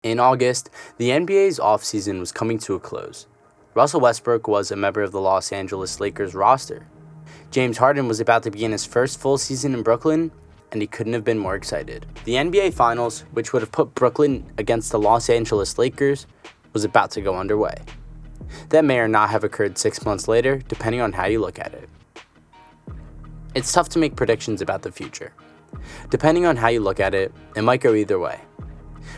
In August, the NBA's offseason was coming to a close. Russell Westbrook was a member of the Los Angeles Lakers roster. James Harden was about to begin his first full season in Brooklyn, and he couldn't have been more excited. The NBA Finals, which would have put Brooklyn against the Los Angeles Lakers, was about to go underway. That may or not have occurred 6 months later, depending on how you look at it. It's tough to make predictions about the future. Depending on how you look at it, it might go either way.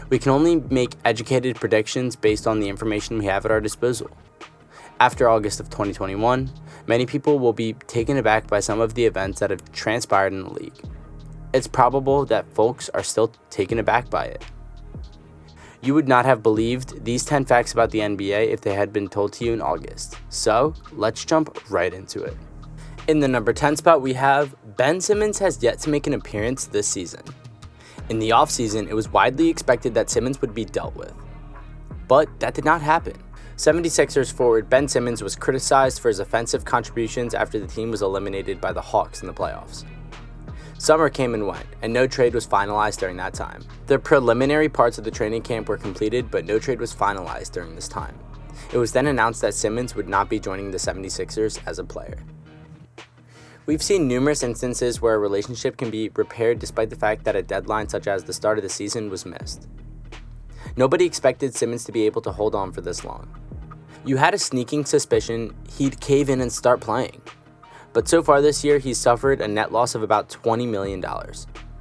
We can only make educated predictions based on the information we have at our disposal. After August of 2021, many people will be taken aback by some of the events that have transpired in the league. It's probable that folks are still taken aback by it. You would not have believed these 10 facts about the NBA if they had been told to you in August. So, let's jump right into it. In the number 10 spot, we have Ben Simmons has yet to make an appearance this season. In the offseason, it was widely expected that Simmons would be dealt with. But that did not happen. 76ers forward Ben Simmons was criticized for his offensive contributions after the team was eliminated by the Hawks in the playoffs. Summer came and went, and no trade was finalized during that time. The preliminary parts of the training camp were completed, but no trade was finalized during this time. It was then announced that Simmons would not be joining the 76ers as a player. We've seen numerous instances where a relationship can be repaired despite the fact that a deadline such as the start of the season was missed. Nobody expected Simmons to be able to hold on for this long. You had a sneaking suspicion he'd cave in and start playing. But so far this year, he's suffered a net loss of about $20 million.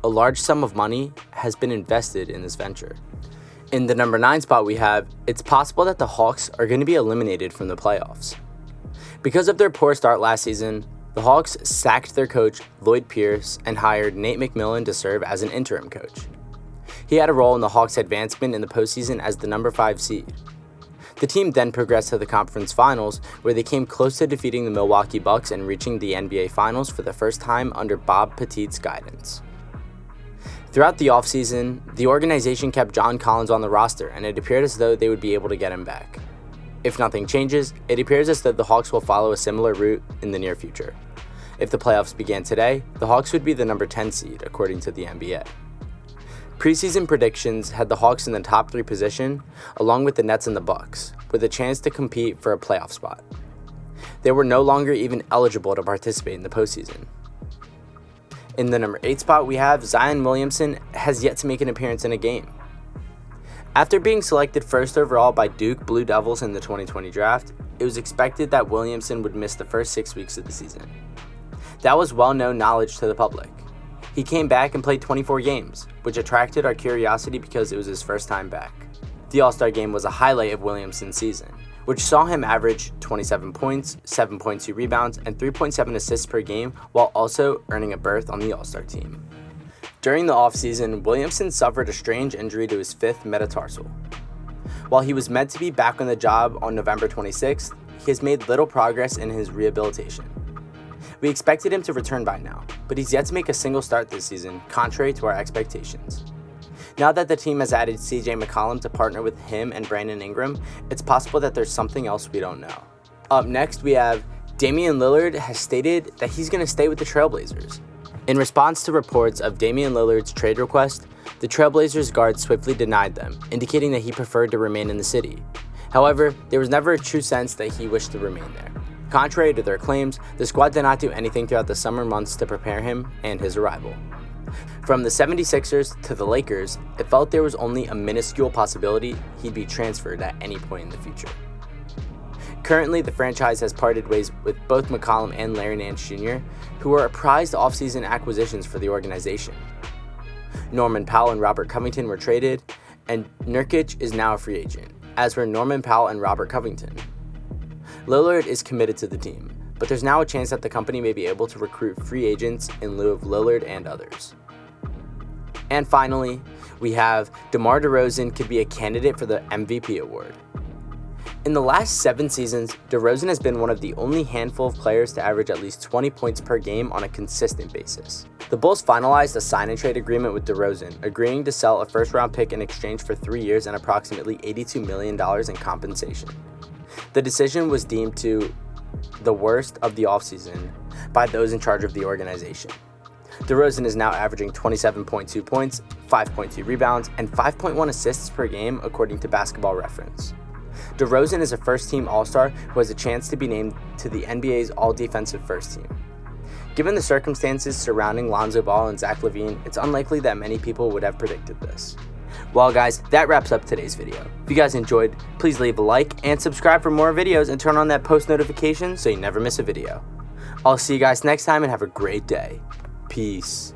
A large sum of money has been invested in this venture. In the number 9 spot we have, it's possible that the Hawks are going to be eliminated from the playoffs. Because of their poor start last season, the Hawks sacked their coach, Lloyd Pierce, and hired Nate McMillan to serve as an interim coach. He had a role in the Hawks' advancement in the postseason as the number 5 seed. The team then progressed to the conference finals, where they came close to defeating the Milwaukee Bucks and reaching the NBA Finals for the first time under Bob Petit's guidance. Throughout the offseason, the organization kept John Collins on the roster, and it appeared as though they would be able to get him back. If nothing changes, it appears as though the Hawks will follow a similar route in the near future. If the playoffs began today, the Hawks would be the number 10 seed, according to the NBA. Preseason predictions had the Hawks in the top 3 position, along with the Nets and the Bucks, with a chance to compete for a playoff spot. They were no longer even eligible to participate in the postseason. In the number 8 spot, we have Zion Williamson has yet to make an appearance in a game. After being selected first overall by Duke Blue Devils in the 2020 draft, it was expected that Williamson would miss the first 6 weeks of the season. That was well-known knowledge to the public. He came back and played 24 games, which attracted our curiosity because it was his first time back. The All-Star game was a highlight of Williamson's season, which saw him average 27 points, 7.2 rebounds, and 3.7 assists per game, while also earning a berth on the All-Star team. During the offseason, Williamson suffered a strange injury to his 5th metatarsal. While he was meant to be back on the job on November 26th, he has made little progress in his rehabilitation. We expected him to return by now, but he's yet to make a single start this season, contrary to our expectations. Now that the team has added CJ McCollum to partner with him and Brandon Ingram, it's possible that there's something else we don't know. Up next, we have Damian Lillard has stated that he's going to stay with the Trailblazers. In response to reports of Damian Lillard's trade request, the Trailblazers guard swiftly denied them, indicating that he preferred to remain in the city. However, there was never a true sense that he wished to remain there. Contrary to their claims, the squad did not do anything throughout the summer months to prepare him and his arrival. From the 76ers to the Lakers, it felt there was only a minuscule possibility he'd be transferred at any point in the future. Currently, the franchise has parted ways with both McCollum and Larry Nance Jr., who are prized offseason acquisitions for the organization. Norman Powell and Robert Covington were traded, and Nurkic is now a free agent, as were Norman Powell and Robert Covington. Lillard is committed to the team, but there's now a chance that the company may be able to recruit free agents in lieu of Lillard and others. And finally, we have DeMar DeRozan could be a candidate for the MVP award. In the last 7 seasons, DeRozan has been one of the only handful of players to average at least 20 points per game on a consistent basis. The Bulls finalized a sign-and-trade agreement with DeRozan, agreeing to sell a first-round pick in exchange for 3 years and approximately $82 million in compensation. The decision was deemed to the worst of the offseason by those in charge of the organization. DeRozan is now averaging 27.2 points, 5.2 rebounds, and 5.1 assists per game according to Basketball Reference. DeRozan is a first-team All-Star who has a chance to be named to the NBA's All-Defensive First Team. Given the circumstances surrounding Lonzo Ball and Zach LaVine, it's unlikely that many people would have predicted this. Well guys, that wraps up today's video. If you guys enjoyed, please leave a like and subscribe for more videos and turn on that post notification so you never miss a video. I'll see you guys next time and have a great day. Peace.